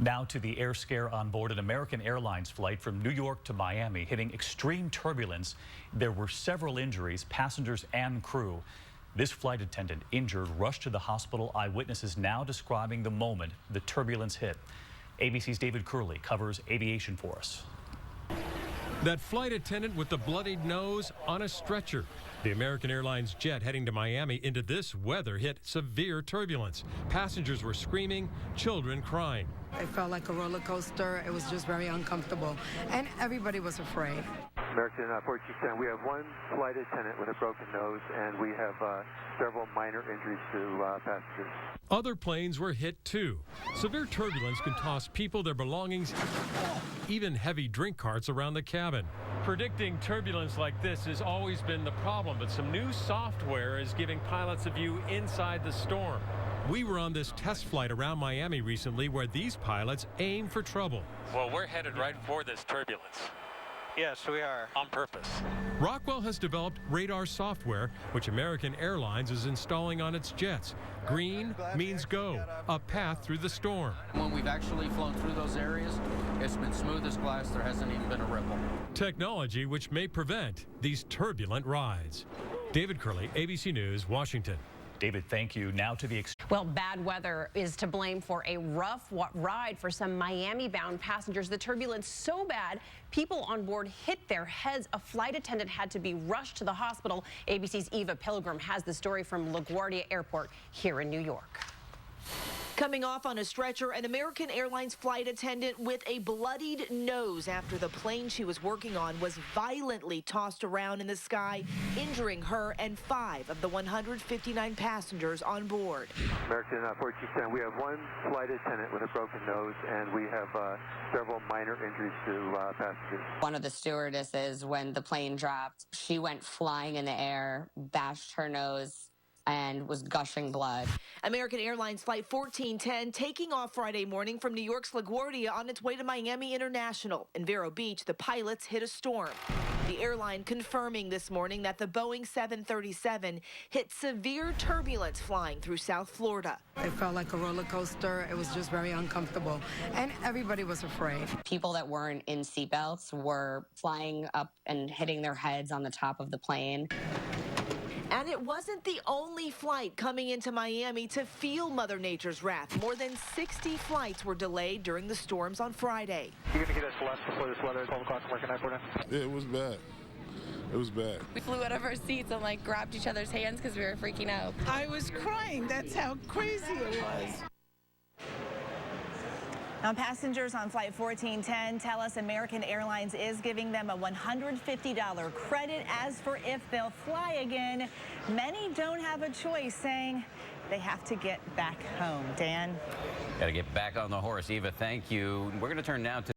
Now to the air scare on board an American Airlines flight from New York to Miami, hitting extreme turbulence. There were several injuries, passengers and crew. This flight attendant injured rushed to the hospital. Eyewitnesses now describing the moment the turbulence hit. ABC's David Curley covers aviation for us. That flight attendant with the bloodied nose on a stretcher. The American Airlines jet heading to Miami into this weather hit severe turbulence. Passengers were screaming, children crying. It felt like a roller coaster. It was just very uncomfortable, and everybody was afraid. American 1410, we have one flight attendant with a broken nose, and we have several minor injuries to passengers. Other planes were hit too. Severe turbulence can toss people, their belongings, even heavy drink carts around the cabin. Predicting turbulence like this has always been the problem, but some new software is giving pilots a view inside the storm. We were on this test flight around Miami recently where these pilots aim for trouble. Well, we're headed right for this turbulence. Yes, we are. On purpose. Rockwell has developed radar software, which American Airlines is installing on its jets. Green means go, a path through the storm. When we've actually flown through those areas, it's been smooth as glass. There hasn't even been a ripple. Technology which may prevent these turbulent rides. David Curley, ABC News, Washington. David, thank you. Now to the Well, bad weather is to blame for a rough ride for some Miami-bound passengers. The turbulence so bad, people on board hit their heads. A flight attendant had to be rushed to the hospital. ABC's Eva Pilgrim has the story from LaGuardia Airport here in New York. Coming off on a stretcher, an American Airlines flight attendant with a bloodied nose after the plane she was working on was violently tossed around in the sky, injuring her and 5 of the 159 passengers on board. American 1410, we have one flight attendant with a broken nose, and we have several minor injuries to passengers. One of the stewardesses, when the plane dropped, she went flying in the air, bashed her nose, and was gushing blood. American Airlines Flight 1410 taking off Friday morning from New York's LaGuardia on its way to Miami International. In Vero Beach, the pilots hit a storm. The airline confirming this morning that the Boeing 737 hit severe turbulence flying through South Florida. It felt like a roller coaster. It was just very uncomfortable, and everybody was afraid. People that weren't in seatbelts were flying up and hitting their heads on the top of the plane. And it wasn't the only flight coming into Miami to feel Mother Nature's wrath. More than 60 flights were delayed during the storms on Friday. You're going to get us left before this weather at 12 o'clock in American Airport. Yeah, it was bad. It was bad. We flew out of our seats and grabbed each other's hands because we were freaking out. I was crying. That's how crazy it was. Now, passengers on Flight 1410 tell us American Airlines is giving them a $150 credit. As for if they'll fly again, many don't have a choice, saying they have to get back home. Dan? Got to get back on the horse. Eva, thank you. We're going to turn now to